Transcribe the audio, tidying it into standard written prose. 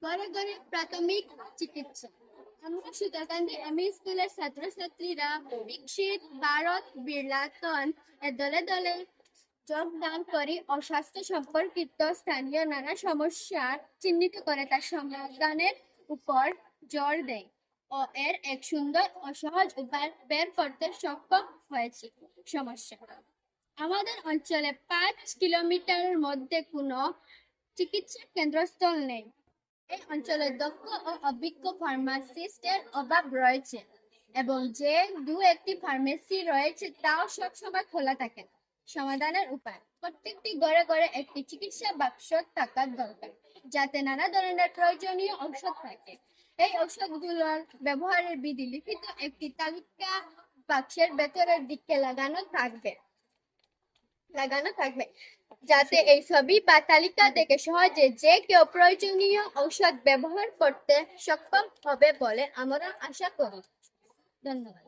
ঘরে ঘরে প্রাথমিক চিকিৎসা। আমরা সুতারকান্দি এমই স্কুলের ছাত্রছাত্রীরা দীক্ষিত ভারত বিড়লাতন এর দলে দলে যোগদান করে অস্বাস্থ্য সম্পর্কিত স্থানীয় নানা সমস্যা চিহ্নিত করে তার সমাধানের উপর জোর দেয় ও এর এক সুন্দর ও সহজ উপায় বের করতে সক্ষম হয়েছে। সমস্যা: আমাদের অঞ্চলে 5 কিলোমিটারের মধ্যে কোনো চিকিৎসা কেন্দ্রস্থল নেই। এই অঞ্চলে দক্ষ ও অভিজ্ঞ ফার্মাসিস্টের অভাব রয়েছে এবং যে একটি ফার্মেসি রয়েছে তাও সবসময় খোলা থাকে না। সমাধানের উপায়: প্রত্যেকটি ঘরে ঘরে একটি চিকিৎসা বাক্স থাকার দরকার, যাতে নানা ধরনের প্রয়োজনীয় ঔষধ থাকে। এই ঔষধগুলোর ব্যবহারের বিধি লিখিত একটি তালিকা বাক্সের ভেতরের দিকে লাগানো থাকবে, যাতে এই ছবি বা তালিকা দেখে সহজে যে কেউ প্রয়োজনীয় ঔষধ ব্যবহার করতে সক্ষম হবে বলে আমরা আশা করি। ধন্যবাদ।